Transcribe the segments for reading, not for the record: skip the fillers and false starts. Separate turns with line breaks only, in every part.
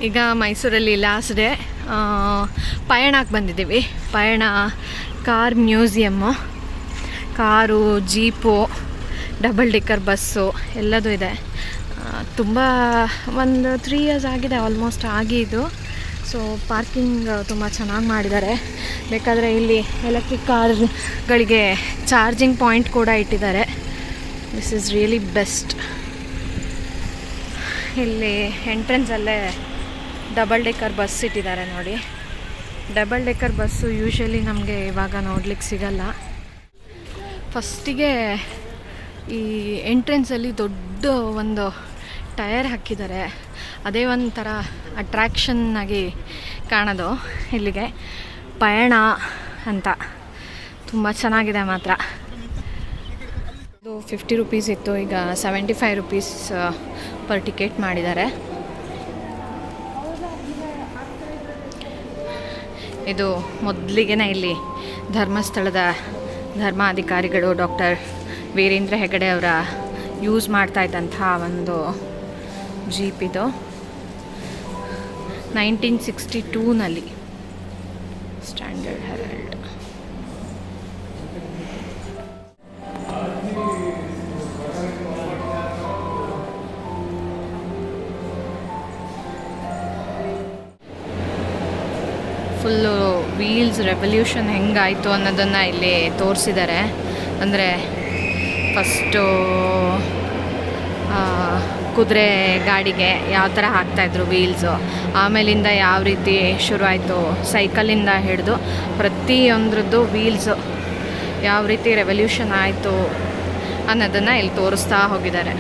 ಈಗ ಮೈಸೂರಲ್ಲಿ last day ಪಯಣಕ್ಕೆ ಬಂದಿದ್ದೀವಿ. Payana car museum, car, jeep, double decker bus ಎಲ್ಲದೂ ಇದೆ. ತುಂಬ ಒಂದು 3 years ಆಗಿದೆ ಆಲ್ಮೋಸ್ಟ್ ಆಗಿದ್ದು. ಸೊ ಪಾರ್ಕಿಂಗ್ ತುಂಬ ಚೆನ್ನಾಗಿ ಮಾಡಿದ್ದಾರೆ. ಬೇಕಾದರೆ ಇಲ್ಲಿ ಎಲೆಕ್ಟ್ರಿಕ್ ಕಾರ್ಗಳಿಗೆ ಚಾರ್ಜಿಂಗ್ ಪಾಯಿಂಟ್ ಕೂಡ ಇಟ್ಟಿದ್ದಾರೆ. This is really best. ಇಲ್ಲಿ ಎಂಟ್ರೆನ್ಸಲ್ಲೇ ಡಬಲ್ ಡೆಕ್ಕರ್ ಬಸ್ ಇಟ್ಟಿದ್ದಾರೆ ನೋಡಿ. ಡಬಲ್ ಡೆಕ್ಕರ್ ಬಸ್ಸು ಯೂಶ್ವಲಿ ನಮಗೆ ಇವಾಗ ನೋಡ್ಲಿಕ್ಕೆ ಸಿಗಲ್ಲ. ಫಸ್ಟಿಗೆ ಈ ಎಂಟ್ರೆನ್ಸಲ್ಲಿ ದೊಡ್ಡ ಒಂದು ಟಯರ್ ಹಾಕಿದ್ದಾರೆ. ಅದೇ ಒಂಥರ ಅಟ್ರ್ಯಾಕ್ಷನ್ ಆಗಿ ಕಾಣೋದು ಇಲ್ಲಿಗೆ. ಪಯಣ ಅಂತ ತುಂಬ ಚೆನ್ನಾಗಿದೆ ಮಾತ್ರ. ಇದು 50 rupees ಇತ್ತು, ಈಗ 75 rupees ಪರ್ ಟಿಕೆಟ್ ಮಾಡಿದ್ದಾರೆ. ಇದು ಮೊದಲಿಗೆ ಇಲ್ಲಿ ಧರ್ಮಸ್ಥಳದ ಧರ್ಮಾಧಿಕಾರಿಗಳು ಡಾಕ್ಟರ್ ವೀರೇಂದ್ರ ಹೆಗಡೆ ಅವರ ಯೂಸ್ ಮಾಡ್ತಾ ಇದ್ದಂತಹ ಒಂದು ಜೀಪ್. ಇದು 1962ನಲ್ಲಿ Standard Herald. Full wheels revolution ಹೆಂಗಾಯಿತು ಅನ್ನೋದನ್ನು ಇಲ್ಲಿ ತೋರಿಸಿದ್ದಾರೆ. ಅಂದರೆ ಫಸ್ಟು ಕುದುರೆ ಗಾಡಿಗೆ ಯಾವ ಥರ ಹಾಕ್ತಾಯಿದ್ರು ವೀಲ್ಸು, ಆಮೇಲಿಂದ ಯಾವ ರೀತಿ ಶುರುವಾಯಿತು, ಸೈಕಲಿಂದ ಹಿಡಿದು ಪ್ರತಿಯೊಂದ್ರದ್ದು ವೀಲ್ಸು ಯಾವ ರೀತಿ ರೆವಲ್ಯೂಷನ್ ಆಯಿತು ಅನ್ನೋದನ್ನು ಇಲ್ಲಿ ತೋರಿಸ್ತಾ ಹೋಗಿದ್ದಾರೆ.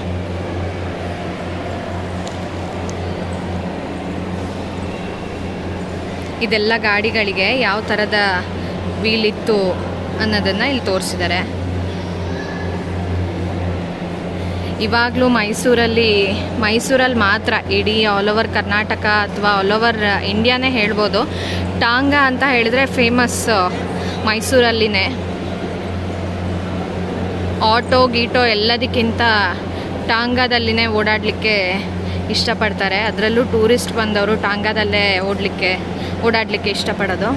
ಇದೆಲ್ಲ ಗಾಡಿಗಳಿಗೆ ಯಾವ ಥರದ ವೀಲ್ ಇತ್ತು ಅನ್ನೋದನ್ನು ಇಲ್ಲಿ ತೋರಿಸಿದ್ದಾರೆ. ಇವಾಗಲೂ ಮೈಸೂರಲ್ಲಿ ಮಾತ್ರ, ಇಡೀ ಆಲ್ ಓವರ್ ಕರ್ನಾಟಕ ಅಥವಾ ಆಲ್ ಓವರ್ ಇಂಡಿಯಾನೇ ಹೇಳ್ಬೋದು, ಟಾಂಗಾ ಅಂತ ಹೇಳಿದ್ರೆ ಫೇಮಸ್ ಮೈಸೂರಲ್ಲಿನೇ. ಆಟೋ ಗೀಟೋ ಎಲ್ಲದಕ್ಕಿಂತ ಟಾಂಗಾದಲ್ಲಿನೇ ಓಡಾಡಲಿಕ್ಕೆ ಇಷ್ಟಪಡ್ತಾರೆ. ಅದರಲ್ಲೂ ಟೂರಿಸ್ಟ್ ಬಂದವರು ಟಾಂಗಾದಲ್ಲೇ ಓಡಾಡಲಿಕ್ಕೆ ಇಷ್ಟಪಡೋದು.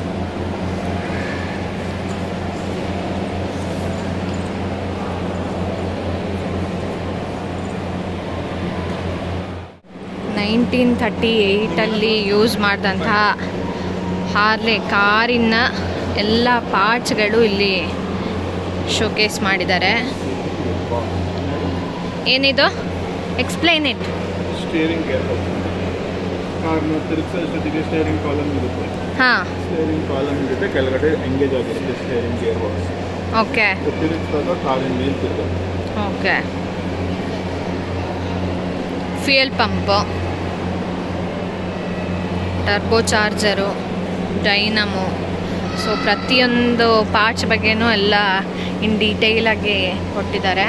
ನೈನ್ಟೀನ್ 1938 ಯೂಸ್ ಮಾಡಿದಂತಹ ಹಾರ್ಲೆ ಕಾರಿನ ಎಲ್ಲ ಪಾರ್ಟ್ಸ್ಗಳು ಇಲ್ಲಿ ಶೋಕೇಸ್ ಮಾಡಿದ್ದಾರೆ. ಏನಿದು? Explain it.
ಸ್ಟೀರಿಂಗ್ ಕಾರ್ನ ತಿರುಗಿಸೋಷ್ಟೊತ್ತಿಗೆ ಸ್ಟೀರಿಂಗ್ ಕಾಲಮ್ ಇರುತ್ತೆ.
ಹಾಂ,
ಸ್ಟೀರಿಂಗ್ ಕಾಲಮ್ ಇರುತ್ತೆ, ಕೆಳಗಡೆ ಎಂಗೇಜ್ ಆಗಿರುತ್ತೆ ಸ್ಟೀರಿಂಗ್ ಗೇರ್ ಬಾಕ್ಸ್.
ಓಕೆ.
ತಿರುಗಿಸಿದಾಗ ಕಾರಿನ ಮೇಲೆ ತಿರುಗುತ್ತೆ.
Okay. Fuel pump, turbocharger, dynamo. So ಪ್ರತಿಯೊಂದು ಪಾರ್ಟ್ಸ್ ಬಗ್ಗೆನೂ ಎಲ್ಲ ಇನ್ ಡೀಟೇಲಾಗಿ ಕೊಟ್ಟಿದ್ದಾರೆ.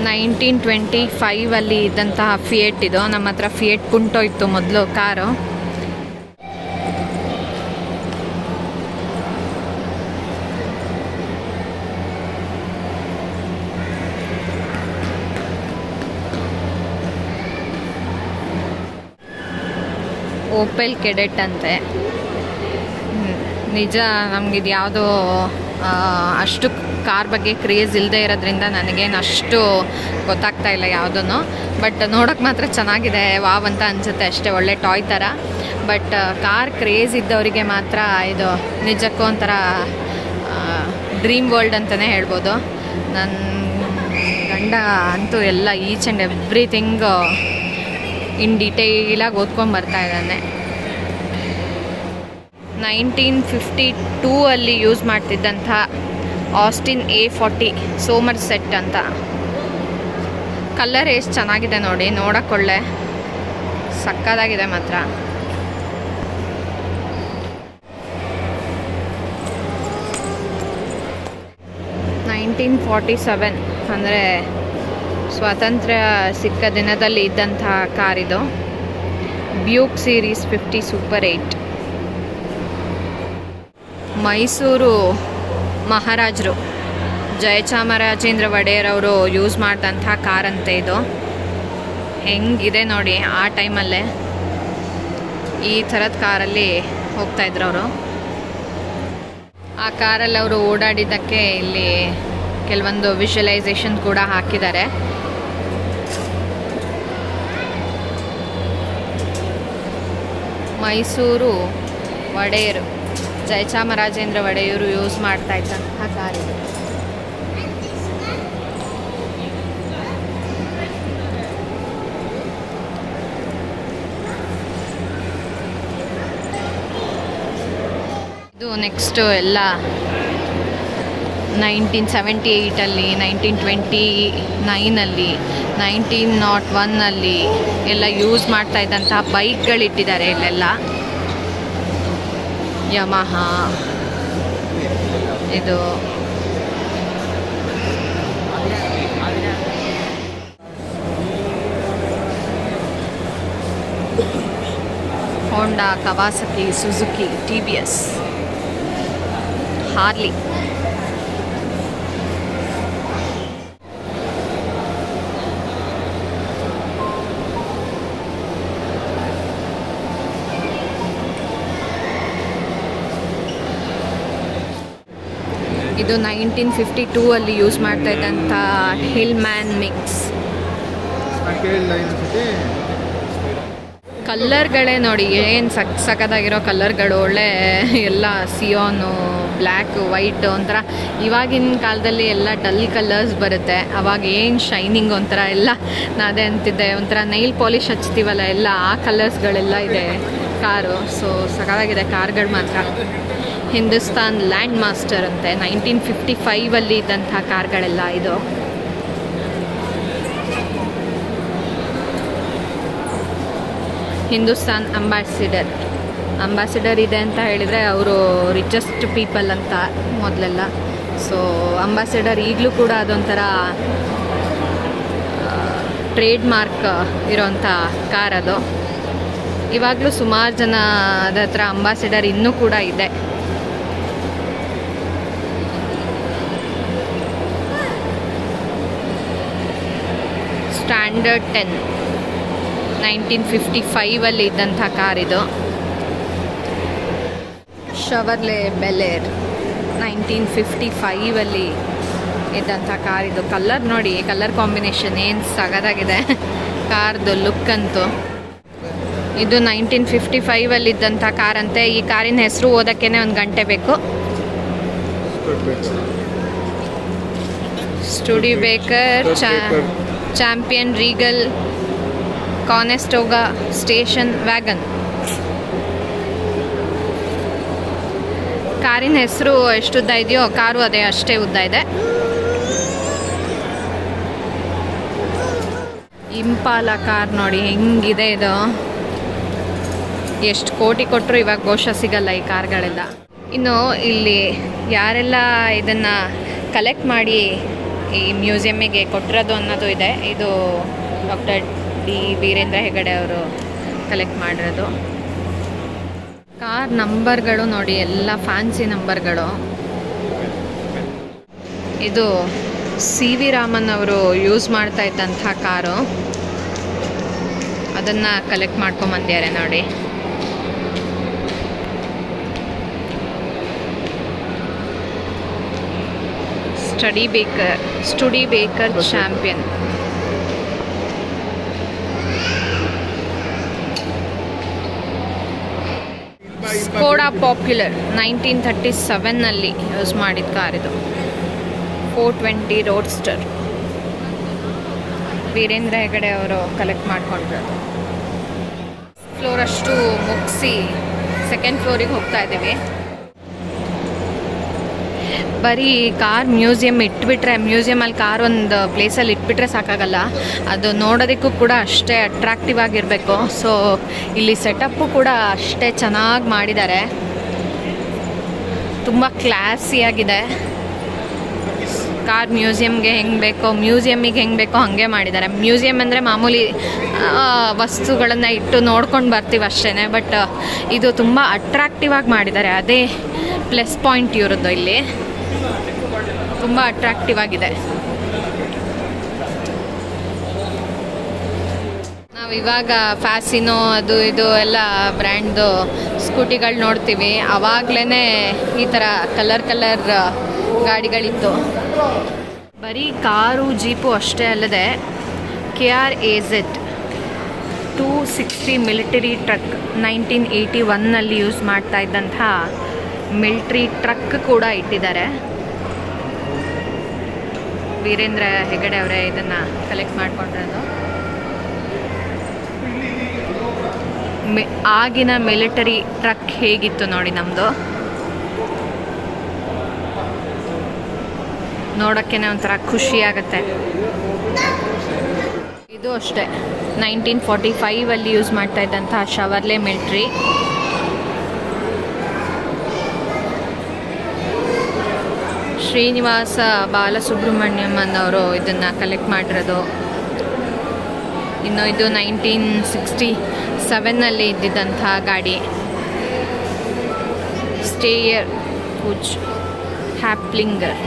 1925 ಇದ್ದಂತಹ ಫಿಯೇಟ್ ಇದು. ನಮ್ಮ ಹತ್ರ ಫಿಯೇಟ್ ಪುಂಟೋ ಇತ್ತು ಮೊದಲು ಕಾರು. ಓಪೆಲ್ ಕೆಡೆಟ್ ಅಂತೆ. ನಿಜ ನಮಗಿದು ಯಾವುದೋ ಅಷ್ಟು ಕಾರ್ ಬಗ್ಗೆ ಕ್ರೇಜ್ ಇಲ್ಲದೆ ಇರೋದ್ರಿಂದ ನನಗೇನು ಅಷ್ಟು ಗೊತ್ತಾಗ್ತಾ ಇಲ್ಲ ಯಾವುದೂ. ಬಟ್ ನೋಡೋಕ್ಕೆ ಮಾತ್ರ ಚೆನ್ನಾಗಿದೆ, ವಾವ್ ಅಂತ ಅನಿಸುತ್ತೆ ಅಷ್ಟೇ, ಒಳ್ಳೆ ಟಾಯ್ ಥರ. ಬಟ್ ಕಾರ್ ಕ್ರೇಜ್ ಇದ್ದವರಿಗೆ ಮಾತ್ರ ಇದು ನಿಜಕ್ಕೂ ಒಂಥರ ಡ್ರೀಮ್ ವರ್ಲ್ಡ್ ಅಂತಲೇ ಹೇಳ್ಬೋದು. ನನ್ನ ಗಂಡ ಅಂತೂ ಎಲ್ಲ ಈಚ್ ಆ್ಯಂಡ್ ಎವ್ರಿಥಿಂಗ್ ಇನ್ ಡೀಟೇಲಾಗಿ ಓದ್ಕೊಂಡು ಬರ್ತಾ ಇದ್ದಾನೆ. 1952 ಯೂಸ್ ಮಾಡ್ತಿದ್ದಂಥ ಆಸ್ಟಿನ್ A40 ಸೋಮರ್ಸೆಟ್ ಅಂತ. ಕಲರ್ ಎಷ್ಟು ಚೆನ್ನಾಗಿದೆ ನೋಡಿ, ನೋಡೋಕ್ಕೊಳ್ಳೆ ಸಕ್ಕದಾಗಿದೆ ಮಾತ್ರ. ನೈನ್ಟೀನ್ 47 ಅಂದರೆ ಸ್ವಾತಂತ್ರ್ಯ ಸಿಕ್ಕ ದಿನದಲ್ಲಿ ಇದ್ದಂತಹ ಕಾರಿದು. ಬ್ಯೂಕ್ ಸೀರೀಸ್ 50 ಸೂಪರ್ 8. ಮೈಸೂರು ಮಹಾರಾಜರು ಜಯಚಾಮರಾಜೇಂದ್ರ ಒಡೆಯರ್ ಅವರು ಯೂಸ್ ಮಾಡಿದಂಥ ಕಾರಂತೆ ಇದು. ಹೆಂಗಿದೆ ನೋಡಿ. ಆ ಟೈಮಲ್ಲೇ ಈ ಥರದ ಕಾರಲ್ಲಿ ಹೋಗ್ತಾಯಿದ್ರು ಅವರು. ಆ ಕಾರಲ್ಲಿ ಅವರು ಓಡಾಡಿದ್ದಕ್ಕೆ ಇಲ್ಲಿ ಕೆಲವೊಂದು ವಿಜುವಲೈಸೇಷನ್ ಕೂಡ ಹಾಕಿದ್ದಾರೆ. ಮೈಸೂರು ಒಡೆಯರು, ಜಯಚಾಮರಾಜೇಂದ್ರ ಒಡೆಯರು ಯೂಸ್ ಮಾಡ್ತಾ ಇದ್ದಂತಹ ಕಾರಿದೆ. ಇದು ನೆಕ್ಸ್ಟು ಎಲ್ಲ 1978 1929 1901 ಎಲ್ಲ ಯೂಸ್ ಮಾಡ್ತಾ ಇದ್ದಂತಹ ಬೈಕ್ಗಳಿಟ್ಟಿದ್ದಾರೆ ಇಲ್ಲೆಲ್ಲ. ಯಮಹ, ಇದು ಹೋಂಡಾ, ಕವಾಸಕಿ, ಸುಜುಕಿ, TVS, ಹಾರ್ಲಿ. ಇದು 1952 ಯೂಸ್ ಮಾಡ್ತಾ ಇದ್ದಂಥ ಹಿಲ್ಮ್ಯಾನ್ ಮಿಕ್ಸ್. ಕಲ್ಲರ್ಗಳೇ ನೋಡಿ ಏನು ಸಕ್ಕದಾಗಿರೋ ಕಲ್ಲರ್ಗಳು. ಒಳ್ಳೆ ಎಲ್ಲ ಸಿಯೋನು, ಬ್ಲ್ಯಾಕ್, ವೈಟ್ ಒಂಥರ. ಇವಾಗಿನ ಕಾಲದಲ್ಲಿ ಎಲ್ಲ ಡಲ್ ಕಲರ್ಸ್ ಬರುತ್ತೆ, ಅವಾಗ ಏನು ಶೈನಿಂಗ್ ಒಂಥರ ಎಲ್ಲ. ನಾನು ಅದೇ ಅಂತಿದ್ದೆ, ಒಂಥರ ನೈಲ್ ಪಾಲಿಷ್ ಹಚ್ತೀವಲ್ಲ ಎಲ್ಲ ಆ ಕಲರ್ಸ್ಗಳೆಲ್ಲ ಇದೆ ಕಾರು. ಸೊ ಸಕ್ಕದಾಗಿದೆ ಕಾರ್ಗಳು ಮಾತ್ರ. ಹಿಂದೂಸ್ತಾನ್ ಲ್ಯಾಂಡ್ ಮಾಸ್ಟರ್ ಅಂತೆ, 1955 ಇದ್ದಂಥ ಕಾರ್ಗಳೆಲ್ಲ ಇದು. ಹಿಂದೂಸ್ತಾನ್ ಅಂಬಾಸಿಡರ್ ಇದೆ ಅಂತ ಹೇಳಿದರೆ ಅವರು ರಿಚೆಸ್ಟ್ ಪೀಪಲ್ ಅಂತ ಮೊದಲೆಲ್ಲ. ಸೊ ಅಂಬಾಸಿಡರ್ ಈಗಲೂ ಕೂಡ ಅದೊಂಥರ ಟ್ರೇಡ್ ಮಾರ್ಕ್ ಇರೋಂಥ ಕಾರ್ ಅದು. ಇವಾಗಲೂ ಸುಮಾರು ಜನ ಅದ ಹತ್ರ ಅಂಬಾಸಿಡರ್ ಇನ್ನೂ ಕೂಡ ಇದೆ. ಸ್ಟ್ಯಾಂಡರ್ಡ್ 10 1955 ಇದ್ದಂಥ ಕಾರ್ ಇದು. ಶವರ್ಲೆ ಬೆಲೇರ್ 1955 ಇದ್ದಂಥ ಕಾರ್ ಇದು. ಕಲರ್ ನೋಡಿ, ಕಲರ್ ಕಾಂಬಿನೇಷನ್ ಏನು ಸಗದಾಗಿದೆ ಕಾರ್ದು ಲುಕ್ ಅಂತೂ. ಇದು 1955 ಇದ್ದಂಥ ಕಾರ್ ಅಂತೆ. ಈ ಕಾರಿನ ಹೆಸರು ಓದೋಕ್ಕೇ 1 ಗಂಟೆ ಬೇಕು. ಸ್ಟುಡಿಬೇಕರ್, ಚಾಂಪಿಯನ್, ರೀಗಲ್, ಕಾನೆಸ್ಟೋಗಾ, ಸ್ಟೇಷನ್ ವ್ಯಾಗನ್. ಕಾರಿನ ಹೆಸರು ಎಷ್ಟು ಉದ್ದ ಇದೆಯೋ ಕಾರು ಅದೇ ಅಷ್ಟೇ ಉದ್ದ ಇದೆ. ಇಂಪಾಲ ಕಾರ್ ನೋಡಿ ಹೆಂಗಿದೆ ಇದು. ಎಷ್ಟು ಕೋಟಿ ಕೊಟ್ಟರು ಇವಾಗ ಬಹುಶಃ ಸಿಗಲ್ಲ ಈ ಕಾರ್ಗಳೆಲ್ಲ. ಇನ್ನು ಇಲ್ಲಿ ಯಾರೆಲ್ಲ ಇದನ್ನು ಕಲೆಕ್ಟ್ ಮಾಡಿ ಈ ಮ್ಯೂಸಿಯಮ್ಮಿಗೆ ಕೊಟ್ಟಿರೋದು ಅನ್ನೋದು ಇದೆ. ಇದು ಡಾಕ್ಟರ್ ಡಿ ವೀರೇಂದ್ರ ಹೆಗಡೆ ಅವರು ಕಲೆಕ್ಟ್ ಮಾಡಿರೋದು. ಕಾರ್ ನಂಬರ್ಗಳು ನೋಡಿ, ಎಲ್ಲ ಫ್ಯಾನ್ಸಿ ನಂಬರ್ಗಳು. ಇದು CV ರಾಮನ್ ಅವರು ಯೂಸ್ ಮಾಡ್ತಾ ಇದ್ದಂಥ ಕಾರು, ಅದನ್ನು ಕಲೆಕ್ಟ್ ಮಾಡ್ಕೊಂಬಂದಿದ್ದಾರೆ ನೋಡಿ. ಸ್ಟುಡಿಬೇಕರ್ ಚಾಂಪಿಯನ್. ಸ್ಕೋಡಾ ಪಾಪ್ಯುಲರ್ 1937 ಯೂಸ್ ಮಾಡಿದ ಕಾರ್ ಇದು. 420 ರೋಡ್ಸ್ಟರ್. ವೀರೇಂದ್ರ ಹೆಗಡೆ ಅವರು ಕಲೆಕ್ಟ್ ಮಾಡ್ಕೊಂಡಿರೋದು. ಫ್ಲೋರಷ್ಟು ಮುಗಿಸಿ ಸೆಕೆಂಡ್ ಫ್ಲೋರಿಗೆ ಹೋಗ್ತಾ ಇದ್ದೀವಿ. ಬರೀ ಕಾರ್ ಮ್ಯೂಸಿಯಮ್ ಇಟ್ಬಿಟ್ರೆ, ಮ್ಯೂಸಿಯಮಲ್ಲಿ ಕಾರ್ ಒಂದು ಪ್ಲೇಸಲ್ಲಿ ಇಟ್ಬಿಟ್ರೆ ಸಾಕಾಗಲ್ಲ, ಅದು ನೋಡೋದಕ್ಕೂ ಕೂಡ ಅಷ್ಟೇ ಅಟ್ರಾಕ್ಟಿವ್ ಆಗಿರಬೇಕು. ಸೊ ಇಲ್ಲಿ ಸೆಟಪ್ಪು ಕೂಡ ಅಷ್ಟೇ ಚೆನ್ನಾಗಿ ಮಾಡಿದ್ದಾರೆ, ತುಂಬ ಕ್ಲಾಸಿಯಾಗಿದೆ. ಕಾರ್ ಮ್ಯೂಸಿಯಮ್ಗೆ ಹೆಂಗೆ ಬೇಕೋ, ಮ್ಯೂಸಿಯಮ್ಮಿಗೆ ಹೆಂಗೆ ಬೇಕೋ ಹಾಗೆ ಮಾಡಿದ್ದಾರೆ. ಮ್ಯೂಸಿಯಮ್ ಅಂದರೆ ಮಾಮೂಲಿ ವಸ್ತುಗಳನ್ನು ಇಟ್ಟು ನೋಡ್ಕೊಂಡು ಬರ್ತೀವಿ ಅಷ್ಟೇ, ಬಟ್ ಇದು ತುಂಬ ಅಟ್ರಾಕ್ಟಿವ್ ಆಗಿ ಮಾಡಿದ್ದಾರೆ. ಅದೇ ಪ್ಲಸ್ ಪಾಯಿಂಟ್ ಇರೋದು. ಇಲ್ಲಿ ತುಂಬ ಅಟ್ರಾಕ್ಟಿವ್ ಆಗಿದೆ. ನಾವು ಇವಾಗ ಫ್ಯಾಸಿನೋ ಅದು ಇದು ಎಲ್ಲ ಬ್ರ್ಯಾಂಡ್ದು ಸ್ಕೂಟಿಗಳು ನೋಡ್ತೀವಿ, ಆವಾಗಲೇ ಈ ಥರ ಕಲರ್ ಗಾಡಿಗಳಿತ್ತು. ಬರೀ ಕಾರು ಜೀಪು ಅಷ್ಟೇ ಅಲ್ಲದೆ KRAZ 260 ಮಿಲಿಟರಿ ಟ್ರಕ್ 1981ನಲ್ಲಿ ಯೂಸ್ ಮಾಡ್ತಾ ಇದ್ದಂಥ ಮಿಲ್ಟ್ರಿ ಟ್ರಕ್ ಕೂಡ ಇಟ್ಟಿದ್ದಾರೆ. ವೀರೇಂದ್ರ ಹೆಗಡೆ ಅವರೇ ಇದನ್ನು ಕಲೆಕ್ಟ್ ಮಾಡ್ಕೊಂಡಿರೋದು. ಆಗಿನ ಮಿಲಿಟರಿ ಟ್ರಕ್ ಹೇಗಿತ್ತು ನೋಡಿ ನಮ್ಮದು, ನೋಡೋಕ್ಕೇ ಒಂಥರ ಖುಷಿಯಾಗತ್ತೆ. ಇದು ಅಷ್ಟೇ 1945ಅಲ್ಲಿ ಯೂಸ್ ಮಾಡ್ತಾ ಇದ್ದಂಥ ಶವರ್ಲೆ ಮಿಲ್ಟ್ರಿ. ಶ್ರೀನಿವಾಸ ಬಾಲಸುಬ್ರಹ್ಮಣ್ಯಂ ಅನ್ನೋರು ಇದನ್ನು ಕಲೆಕ್ಟ್ ಮಾಡಿರೋದು. ಇನ್ನು ಇದು 1967ನಲ್ಲಿ ಇದ್ದಿದ್ದಂಥ ಗಾಡಿ. ಸ್ಟೇಯರ್ ಹುಜ್ ಹ್ಯಾಪ್ಲಿಂಗರ್.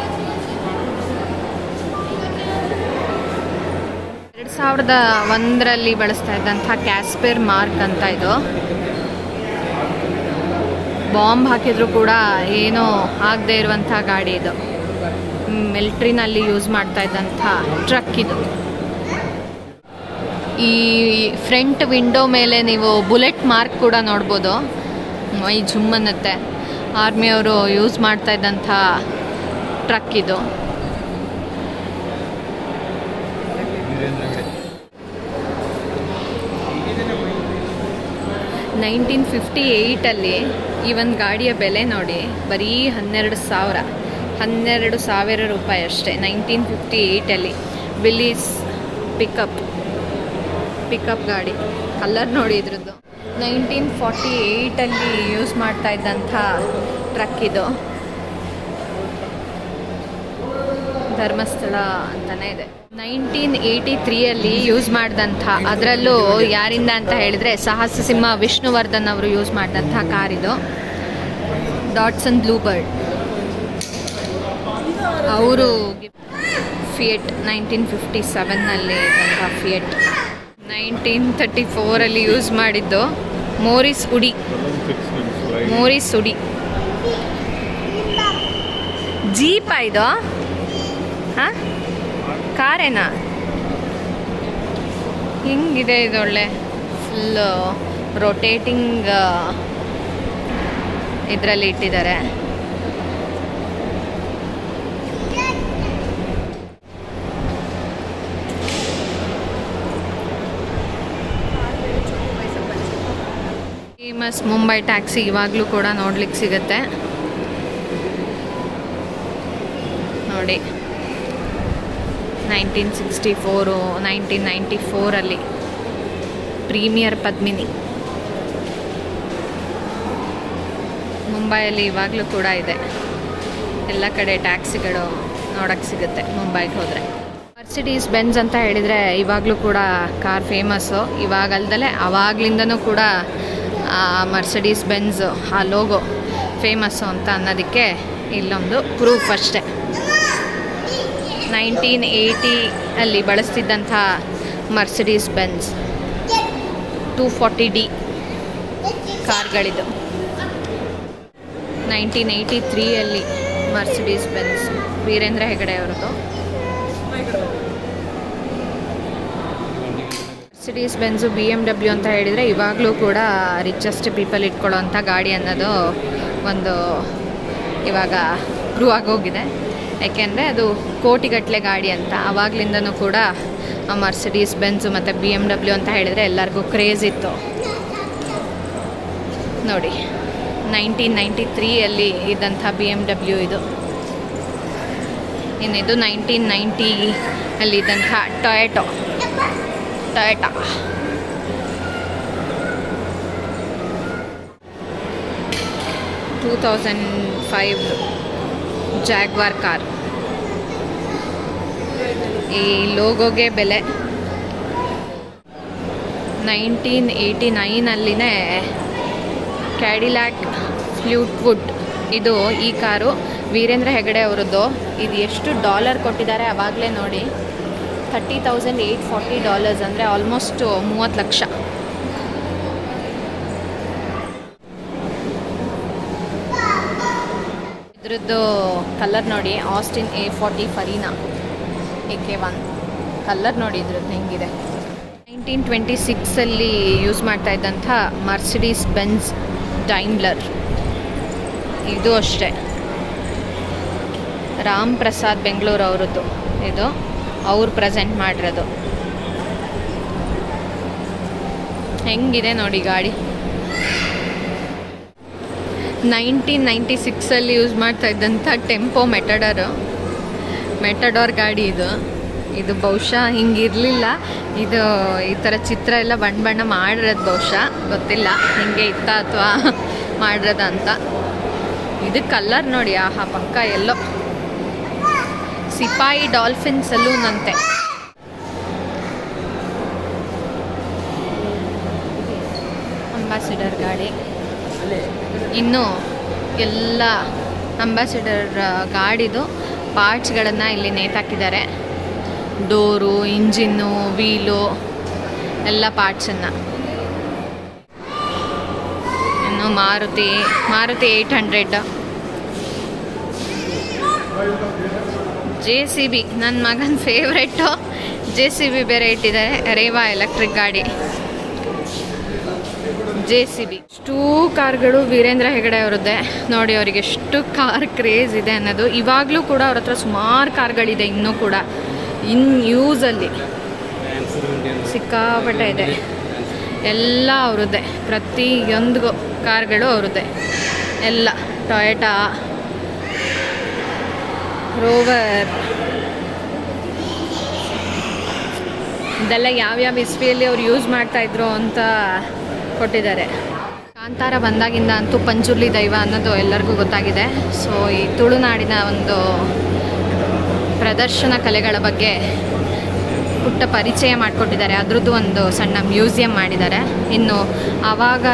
2001ರಲ್ಲಿ ಬಳಸ್ತಾ ಇದ್ದಂಥ ಕ್ಯಾಸ್ಪರ್ ಮಾರ್ಕ್ ಅಂತ. ಇದು ಬಾಂಬ್ ಹಾಕಿದ್ರು ಕೂಡ ಏನೂ ಆಗದೆ ಇರುವಂಥ ಗಾಡಿ. ಇದು ಮಿಲ್ಟ್ರಿನಲ್ಲಿ ಯೂಸ್ ಮಾಡ್ತಾ ಇದ್ದಂಥ ಟ್ರಕ್ ಇದು. ಈ ಫ್ರಂಟ್ ವಿಂಡೋ ಮೇಲೆ ನೀವು ಬುಲೆಟ್ ಮಾರ್ಕ್ ಕೂಡ ನೋಡ್ಬೋದು. ಮೈ ಜುಮ್ ಅನ್ನತ್ತೆ. ಆರ್ಮಿಯವರು ಯೂಸ್ ಮಾಡ್ತಾ ಇದ್ದಂಥ ಟ್ರಕ್ ಇದು. ನೈನ್ಟೀನ್ 1958ಅಲ್ಲಿ ಈ ಒಂದು ಗಾಡಿಯ ಬೆಲೆ ನೋಡಿ ಬರೀ 12,000 ರೂಪಾಯಿ ಅಷ್ಟೇ. 1958ಅಲ್ಲಿ ಬಿಲೀಸ್ ಪಿಕಪ್ ಗಾಡಿ. ಕಲರ್ ನೋಡಿ ಇದ್ರದ್ದು. 1948ಅಲ್ಲಿ ಯೂಸ್ ಮಾಡ್ತಾ ಇದ್ದಂಥ ಟ್ರಕ್ ಇದು. ಧರ್ಮಸ್ಥಳ ಅಂತಲೇ ಇದೆ. 1983ಅಲ್ಲಿ ಯೂಸ್ ಮಾಡಿದಂಥ, ಅದರಲ್ಲೂ ಯಾರಿಂದ ಅಂತ ಹೇಳಿದರೆ ಸಾಹಸ ಸಿಂಹ ವಿಷ್ಣುವರ್ಧನ್ ಅವರು ಯೂಸ್ ಮಾಡಿದಂಥ ಕಾರ್ ಇದು. ಡಾಟ್ಸನ್ ಬ್ಲೂಬರ್ಡ್. ಅವರು ಫಿಯಟ್ 1957ನಲ್ಲಿ ಇದ್ದಂಥ ಫಿಯಟ್. 1934ಅಲ್ಲಿ ಯೂಸ್ ಮಾಡಿದ್ದು ಮೋರಿಸ್ ಉಡಿ. ಜೀಪಾ ಇದು? ಹಾಂ, ಕಾರೇನಾ? ಹಿಂಗಿದೆ ಇದು. ಒಳ್ಳೆ ಫುಲ್ಲು ರೊಟೇಟಿಂಗ್ ಇದರಲ್ಲಿ ಇಟ್ಟಿದ್ದಾರೆ. ಫೇಮಸ್ ಮುಂಬೈ ಟ್ಯಾಕ್ಸಿ ಇವಾಗಲೂ ಕೂಡ ನೋಡ್ಲಿಕ್ಕೆ ಸಿಗುತ್ತೆ ನೋಡಿ. 1964, 1994ಅಲ್ಲಿ ಪ್ರೀಮಿಯರ್ ಪದ್ಮಿನಿ. ಮುಂಬೈಯಲ್ಲಿ ಇವಾಗಲೂ ಕೂಡ ಇದೆ. ಎಲ್ಲ ಕಡೆ ಟ್ಯಾಕ್ಸಿಗಳು ನೋಡೋಕ್ಕೆ ಸಿಗುತ್ತೆ ಮುಂಬೈಗೆ ಹೋದರೆ. ಮರ್ಸಿಡೀಸ್ ಬೆಂಜ್ ಅಂತ ಹೇಳಿದರೆ ಇವಾಗಲೂ ಕೂಡ ಕಾರ್ ಫೇಮಸ್ಸು. ಇವಾಗಲ್ದಲೇ ಆವಾಗಲಿಂದನೂ ಕೂಡ ಮರ್ಸಿಡೀಸ್ ಬೆಂಜ್ ಆ ಲೋಗೋ ಫೇಮಸ್ಸು ಅಂತ ಅನ್ನೋದಕ್ಕೆ ಇಲ್ಲೊಂದು ಪ್ರೂಫ್ ಅಷ್ಟೆ. 1980ಅಲ್ಲಿ ಬಳಸ್ತಿದ್ದಂಥ ಮರ್ಸಿಡೀಸ್ ಬೆಂಜ್ 240D ಕಾರ್ಗಳಿದು. 1983ಅಲ್ಲಿ ಮರ್ಸಿಡೀಸ್ ಬೆಂಜ್ ವೀರೇಂದ್ರ ಹೆಗಡೆ ಅವರದು. ಮರ್ಸಿಡೀಸ್ ಬೆಂಜು BMW ಅಂತ ಹೇಳಿದರೆ ಇವಾಗಲೂ ಕೂಡ ರಿಚೆಸ್ಟ್ ಪೀಪಲ್ ಇಟ್ಕೊಳ್ಳೋವಂಥ ಗಾಡಿ ಅನ್ನೋದು ಒಂದು ಇವಾಗ ಪ್ರೂವ್ ಆಗೋಗಿದೆ. ಯಾಕೆಂದರೆ ಅದು ಕೋಟಿಗಟ್ಟಲೆ ಗಾಡಿ ಅಂತ. ಆವಾಗಲಿಂದನೂ ಕೂಡ ಮರ್ಸಿಡೀಸ್ ಬೆಂಜು ಮತ್ತು BMW ಅಂತ ಹೇಳಿದರೆ ಎಲ್ಲರಿಗೂ ಕ್ರೇಜ್ ಇತ್ತು ನೋಡಿ. 1993ಅಲ್ಲಿ ಇದ್ದಂಥ BMW ಇದು. ಇನ್ನಿದು 1990ಅಲ್ಲಿ ಇದ್ದಂಥ ಟೊಯೋಟಾ 2005 ಜಾಗ್ವಾರ್ ಕಾರ್. ಈ ಲೋಗೋಗೆ ಬೆಲೆ 1989ಅಲ್ಲಿನೇ ಕ್ಯಾಡಿಲ್ಯಾಕ್ ಫ್ಲೀಟ್ವುಡ್. ಇದು ಈ ಕಾರು ವೀರೇಂದ್ರ ಹೆಗಡೆ ಅವರದ್ದು. ಇದು ಎಷ್ಟು $ಕೊಟ್ಟಿದ್ದಾರೆ ಆವಾಗಲೇ ನೋಡಿ. $30,840 ಅಂದರೆ ಆಲ್ಮೋಸ್ಟ್ 30 ಲಕ್ಷ. ಇದ್ರದ್ದು ಕಲರ್ ನೋಡಿ, ಆಸ್ಟಿನ್ A40 ಫರೀನಾ AK1 ಕಲರ್ ನೋಡಿ ಇದ್ರದ್ದು ಹೆಂಗಿದೆ. 1926 ಯೂಸ್ ಮಾಡ್ತಾ ಇದ್ದಂಥ ಮರ್ಸಿಡೀಸ್ ಬೆಂಜ್ ಡೈಮ್ಲರ್. ಇದು ಅಷ್ಟೇ ರಾಮ್ ಪ್ರಸಾದ್ ಬೆಂಗಳೂರು ಅವರದ್ದು, ಇದು ಅವ್ರು ಪ್ರೆಸೆಂಟ್ ಮಾಡಿರೋದು. ಹೆಂಗಿದೆ ನೋಡಿ ಗಾಡಿ. 1996 ಯೂಸ್ ಮಾಡ್ತಾ ಇದ್ದಂಥ ಟೆಂಪೋ ಮೆಟಡಾರ್ ಗಾಡಿ ಇದು ಬಹುಶಃ ಹಿಂಗಿರಲಿಲ್ಲ. ಇದು ಈ ಥರ ಚಿತ್ರ ಎಲ್ಲ ಬಣ್ಣ ಮಾಡಿರೋದು ಬಹುಶಃ, ಗೊತ್ತಿಲ್ಲ ಹಿಂಗೆ ಇತ್ತ ಅಥವಾ ಮಾಡಿರೋದ ಅಂತ. ಇದು ಕಲರ್ ನೋಡಿ, ಆಹಾ ಪಕ್ಕ ಎಲ್ಲೋ ಸಿಪಾಯಿ ಡಾಲ್ಫಿನ್ ಸಲೂನ್ ಅಂತೆ. ಅಂಬಾಸಿಡರ್ ಗಾಡಿ. ಇನ್ನು ಎಲ್ಲ ಅಂಬಾಸಿಡರ್ ಗಾಡಿದು ಪಾರ್ಟ್ಸ್ಗಳನ್ನು ಇಲ್ಲಿ ನೇತಾಕಿದ್ದಾರೆ. ಡೋರು, ಇಂಜಿನ್ನು, ವೀಲು ಎಲ್ಲ ಪಾರ್ಟ್ಸನ್ನು. ಇನ್ನು ಮಾರುತಿ 800, JCB ನನ್ನ ಮಗನ ಫೇವ್ರೆಟ್ಟು. JCB ಬೇರೆ ಇಟ್ಟಿದ್ದಾರೆ, ರೇವಾ ಎಲೆಕ್ಟ್ರಿಕ್ ಗಾಡಿ JCB. ಇಷ್ಟೂ ಕಾರ್ಗಳು ವೀರೇಂದ್ರ ಹೆಗಡೆ ಅವರದ್ದೇ ನೋಡಿ. ಅವರಿಗೆ ಎಷ್ಟು ಕಾರ್ ಕ್ರೇಜ್ ಇದೆ ಅನ್ನೋದು. ಇವಾಗಲೂ ಕೂಡ ಅವ್ರ ಹತ್ರ ಸುಮಾರು ಕಾರ್ಗಳಿದೆ ಇನ್ನೂ ಕೂಡ ಯೂಸಲ್ಲಿ ಸಿಕ್ಕಾಪಟ್ಟೆ ಇದೆ. ಎಲ್ಲ ಅವ್ರದ್ದೇ, ಪ್ರತಿಯೊಂದು ಕಾರ್ಗಳು ಅವ್ರದ್ದೇ ಎಲ್ಲ. ಟೊಯೋಟಾ, ರೋವರ್, ಇದೆಲ್ಲ ಯಾವ್ಯಾವ ಇಸ್ವಿಯಲ್ಲಿ ಅವ್ರು ಯೂಸ್ ಮಾಡ್ತಾಯಿದ್ರು ಅಂತ ಕೊಟ್ಟಿದ್ದಾರೆ. ಕಾಂತಾರ ಬಂದಾಗಿಂದ ಅಂತೂ ಪಂಚುರ್ಲಿ ದೈವ ಅನ್ನೋದು ಎಲ್ಲರಿಗೂ ಗೊತ್ತಾಗಿದೆ. ಸೊ ಈ ತುಳುನಾಡಿನ ಒಂದು ಪ್ರದರ್ಶನ ಕಲೆಗಳ ಬಗ್ಗೆ ಪುಟ್ಟ ಪರಿಚಯ ಮಾಡಿಕೊಟ್ಟಿದ್ದಾರೆ. ಅದರದ್ದು ಒಂದು ಸಣ್ಣ ಮ್ಯೂಸಿಯಂ ಮಾಡಿದ್ದಾರೆ. ಇನ್ನು ಆವಾಗ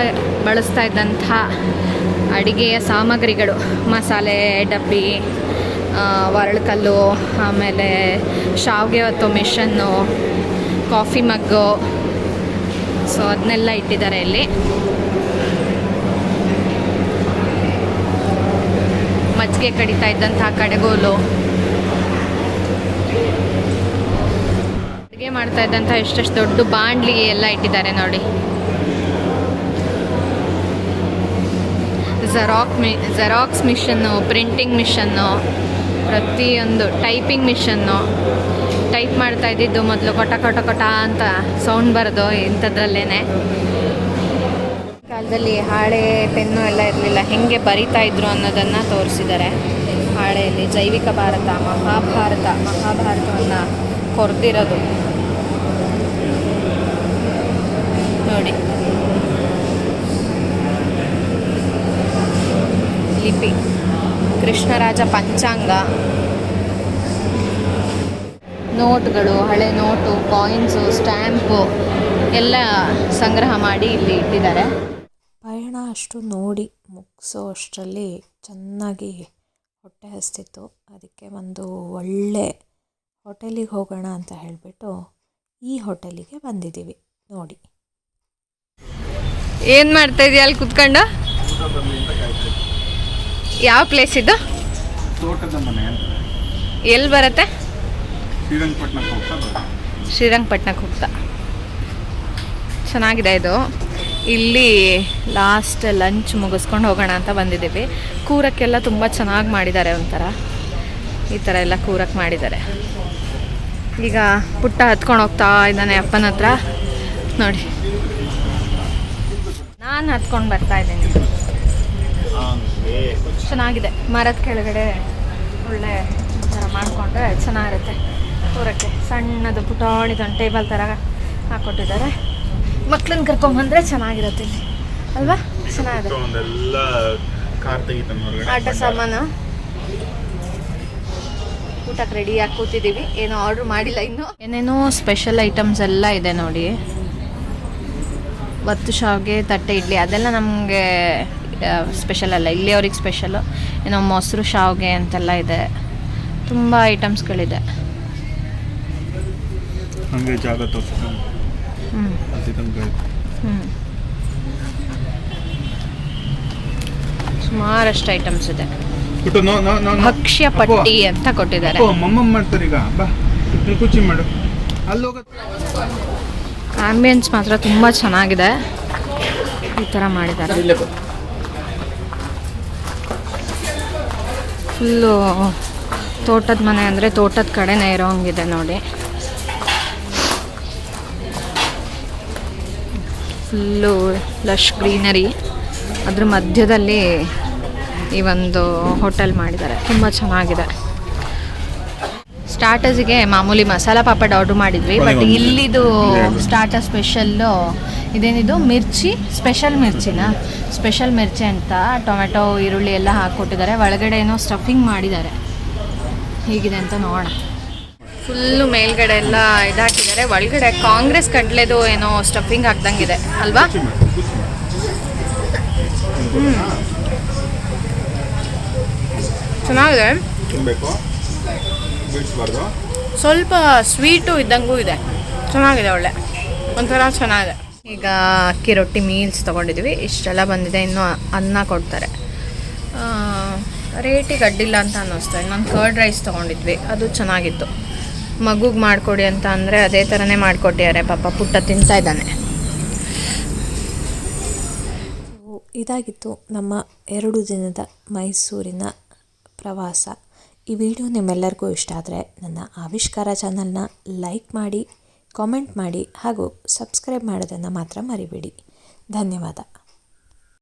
ಬಳಸ್ತಾ ಇದ್ದಂಥ ಅಡಿಗೆಯ ಸಾಮಗ್ರಿಗಳು, ಮಸಾಲೆ ಡಬ್ಬಿ, ಒರಳುಕಲ್ಲು, ಆಮೇಲೆ ಶಾವಿಗೆ ಹೊತ್ತೋ ಮಿಷನ್ನು, ಕಾಫಿ ಮಗ್ಗು, ಸೊ ಅದನ್ನೆಲ್ಲ ಇಟ್ಟಿದ್ದಾರೆ ಇಲ್ಲಿ. ಮಜ್ಜಿಗೆ ಕಡಿತಾ ಇದ್ದಂಥ ಕಡೆಗೋಲು, ಅಡುಗೆ ಮಾಡ್ತಾ ಇದ್ದಂಥ ಎಷ್ಟೆಷ್ಟು ದೊಡ್ಡ ಬಾಂಡ್ಲಿ ಎಲ್ಲ ಇಟ್ಟಿದ್ದಾರೆ ನೋಡಿ. ಜೆರಾಕ್ಸ್ ಮಿಷನ್ನು, ಪ್ರಿಂಟಿಂಗ್ ಮಿಷನ್ನು, ಪ್ರತಿಯೊಂದು ಟೈಪಿಂಗ್ ಮಿಷನ್ನು. ಟೈಪ್ ಮಾಡ್ತಾ ಇದ್ದಿದ್ದು ಮೊದಲು ಕೊಟ ಅಂತ ಸೌಂಡ್ ಬರೋದು ಇಂಥದ್ರಲ್ಲೇ. ಕಾಲದಲ್ಲಿ ಹಾಳೆ ಪೆನ್ನು ಎಲ್ಲ ಇರಲಿಲ್ಲ, ಹೆಂಗೆ ಬರಿತಾ ಇದ್ರು ಅನ್ನೋದನ್ನು ತೋರಿಸಿದ್ದಾರೆ. ಹಾಳೆಯಲ್ಲಿ ಜೈವಿಕ ಭಾರತ, ಮಹಾಭಾರತವನ್ನು ಕೊರೆದಿರೋದು ನೋಡಿ. ಲಿಪಿ, ಕೃಷ್ಣರಾಜ ಪಂಚಾಂಗ, ನೋಟ್ಗಳು, ಹಳೆ ನೋಟು, ಕಾಯಿನ್ಸು, ಸ್ಟ್ಯಾಂಪು ಎಲ್ಲ ಸಂಗ್ರಹ ಮಾಡಿ ಇಲ್ಲಿ ಇಟ್ಟಿದ್ದಾರೆ.
ಪಯಣ ಅಷ್ಟು ನೋಡಿ ಮುಗಿಸೋ ಅಷ್ಟರಲ್ಲಿ ಚೆನ್ನಾಗಿ ಹೊಟ್ಟೆ ಹಸ್ತಿತ್ತು. ಅದಕ್ಕೆ ಒಂದು ಒಳ್ಳೆ ಹೋಟೆಲಿಗೆ ಹೋಗೋಣ ಅಂತ ಹೇಳಿಬಿಟ್ಟು ಈ ಹೋಟೆಲಿಗೆ ಬಂದಿದ್ದೀವಿ ನೋಡಿ.
ಏನು ಮಾಡ್ತಾ ಇದೀಯ ಅಲ್ಲಿ ಕುತ್ಕೊಂಡು? ಯಾವ ಪ್ಲೇಸ್ ಇದು?
ತೋಟದ ಮನೆ.
ಎಲ್ಲಿ ಬರುತ್ತೆ?
ಶ್ರೀರಂಗಪಟ್ಟಣಕ್ಕೆ
ಹೋಗ್ತಾ. ಚೆನ್ನಾಗಿದೆ ಇದು. ಇಲ್ಲಿ ಲಾಸ್ಟ್ ಲಂಚ್ ಮುಗಿಸ್ಕೊಂಡು ಹೋಗೋಣ ಅಂತ ಬಂದಿದ್ದೀವಿ. ಕೂರಕ್ಕೆಲ್ಲ ತುಂಬ ಚೆನ್ನಾಗಿ ಮಾಡಿದ್ದಾರೆ. ಒಂಥರ ಈ ಥರ ಎಲ್ಲ ಕೂರಕ್ಕೆ ಮಾಡಿದ್ದಾರೆ. ಈಗ ಪುಟ್ಟ ಹತ್ಕೊಂಡು ಹೋಗ್ತಾ ಇದ್ದಾನೆ ಅಪ್ಪನ ಹತ್ರ ನೋಡಿ. ನಾನು ಹತ್ಕೊಂಡು ಬರ್ತಾ ಇದ್ದೀನಿ. ಚೆನ್ನಾಗಿದೆ. ಮರದ ಕೆಳಗಡೆ ಒಳ್ಳೆ ಥರ ಮಾಡಿಕೊಂಡ್ರೆ ಚೆನ್ನಾಗಿರುತ್ತೆ ಕೂರಕ್ಕೆ. ಸಣ್ಣದು ಪುಟಾಣಿದೊಂದು ಟೇಬಲ್ ಥರ ಹಾಕ್ಕೊಟ್ಟಿದ್ದಾರೆ. ಮಕ್ಳನ್ನ ಕರ್ಕೊಂಬಂದ್ರೆ ಚೆನ್ನಾಗಿರುತ್ತೆ ಇಲ್ಲಿ ಅಲ್ವಾ? ಚೆನ್ನಾಗಿದೆ. ಆಟ ಸಾಮಾನು. ಊಟಕ್ಕೆ ರೆಡಿಯಾಗಿ ಕೂತಿದ್ದೀವಿ. ಏನೋ ಆರ್ಡ್ರ್ ಮಾಡಿಲ್ಲ ಇನ್ನು. ಏನೇನೋ ಸ್ಪೆಷಲ್ ಐಟಮ್ಸ್ ಎಲ್ಲ ಇದೆ ನೋಡಿ. ಒತ್ತು ಶಾವಿಗೆ, ತಟ್ಟೆ ಇಡ್ಲಿ ಅದೆಲ್ಲ ನಮಗೆ ಸ್ಪೆಷಲ್ ಅಲ್ಲ, ಇಲ್ಲಿ ಅವ್ರಿಗೆ ಸ್ಪೆಷಲು. ಏನೋ ಮೊಸರು ಶಾವಿಗೆ ಅಂತೆಲ್ಲ ಇದೆ. ತುಂಬ ಐಟಮ್ಸ್ಗಳಿದೆ.
ಹಂಗೆ ಜಾಗ ತೋರಿಸ್ಕೊಂಡು
ಹ್ಞೂ
ಅಲ್ಲಿ ತನಕ
ಹ್ಞೂ ಸುಮಾರಷ್ಟು ಐಟಮ್ಸ್ ಇದೆ.
ಬಿಟ್ಟು
ಭಕ್ಷ್ಯ ಪಟ್ಟಿ ಅಂತ ಕೊಟ್ಟಿದ್ದಾರೆ.
ಮಮ್ಮ ಮಾಡ್ತಾರೆ ಈಗ. ಬಾ ಕುಚ್ಚಿ ಮಾಡು. ಅಲ್ಲಿ ಹೋಗ.
ಆಂಬಿಯನ್ಸ್ ಮಾತ್ರ ತುಂಬ ಚೆನ್ನಾಗಿದೆ. ಈ ಥರ ಮಾಡಿದ್ದಾರೆ. ಫುಲ್ಲು ತೋಟದ ಮನೆ ಅಂದರೆ ತೋಟದ ಕಡೆನೇ ಇರೋ ಹಂಗಿದೆ ನೋಡಿ. ಫುಲ್ಲು ಲಶ್ ಗ್ರೀನರಿ, ಅದ್ರ ಮಧ್ಯದಲ್ಲಿ ಈ ಒಂದು ಹೋಟೆಲ್ ಮಾಡಿದ್ದಾರೆ. ತುಂಬ ಚೆನ್ನಾಗಿದೆ. ಸ್ಟಾರ್ಟರ್ಸಿಗೆ ಮಾಮೂಲಿ ಮಸಾಲ ಪಾಪಡ್ ಆರ್ಡ್ರ್ ಮಾಡಿದ್ವಿ. ಬಟ್ ಇಲ್ಲಿದು ಸ್ಟಾರ್ಟರ್ ಸ್ಪೆಷಲ್ಲು ಇದೇನಿದು ಮಿರ್ಚಿ, ಸ್ಪೆಷಲ್ ಮಿರ್ಚಿ ಅಂತ ಟೊಮೆಟೊ ಈರುಳ್ಳಿ ಎಲ್ಲ ಹಾಕ್ಕೊಟ್ಟಿದ್ದಾರೆ. ಒಳಗಡೆ ಏನೋ ಸ್ಟಫಿಂಗ್ ಮಾಡಿದ್ದಾರೆ. ಹೇಗಿದೆ ಅಂತ ನೋಡೋಣ. ಫುಲ್ಲು ಮೇಲ್ಗಡೆ ಎಲ್ಲ ಇದಾಕಿದ್ದಾರೆ. ಒಳಗಡೆ ಕಾಂಗ್ರೆಸ್ ಕಡ್ಲೆದು ಏನೋ ಸ್ಟಫಿಂಗ್ ಹಾಕ್ದಂಗಿದೆ ಅಲ್ವಾ? ಚೆನ್ನಾಗಿದೆ. ಸ್ವಲ್ಪ ಸ್ವೀಟು ಇದ್ದಂಗೂ ಇದೆ. ಚೆನ್ನಾಗಿದೆ, ಒಳ್ಳೆ ಒಂಥರ ಚೆನ್ನಾಗಿದೆ. ಈಗ ಅಕ್ಕಿ ರೊಟ್ಟಿ ಮೀಲ್ಸ್ ತೊಗೊಂಡಿದ್ವಿ. ಇಷ್ಟೆಲ್ಲ ಬಂದಿದೆ. ಇನ್ನೂ ಅನ್ನ ಕೊಡ್ತಾರೆ. ರೇಟಿಗೆ ಅಡ್ಡಿಲ್ಲ ಅಂತ ಅನ್ನಿಸ್ತು. ಇನ್ನೊಂದು ಕರ್ಡ್ ರೈಸ್ ತೊಗೊಂಡಿದ್ವಿ, ಅದು ಚೆನ್ನಾಗಿತ್ತು. ಮಗುಗೆ ಮಾಡಿಕೊಡಿ ಅಂತ ಅಂದರೆ ಅದೇ ಥರನೇ ಮಾಡಿಕೊಟ್ಟಿದ್ದಾರೆ. ಪಾಪ ಪುಟ್ಟ ತಿಂತಾ ಇದ್ದಾನೆ.
ಇದಾಗಿತ್ತು ನಮ್ಮ 2 ದಿನದ ಮೈಸೂರಿನ ಪ್ರವಾಸ. ಈ ವಿಡಿಯೋ ನಿಮ್ಮೆಲ್ಲರಿಗೂ ಇಷ್ಟ ಆದರೆ ನನ್ನ ಆವಿಷ್ಕಾರ ಚಾನಲ್ನ ಲೈಕ್ ಮಾಡಿ, ಕಾಮೆಂಟ್ ಮಾಡಿ ಹಾಗೂ ಸಬ್ಸ್ಕ್ರೈಬ್ ಮಾಡೋದನ್ನು ಮಾತ್ರ ಮರಿಬೇಡಿ. ಧನ್ಯವಾದ.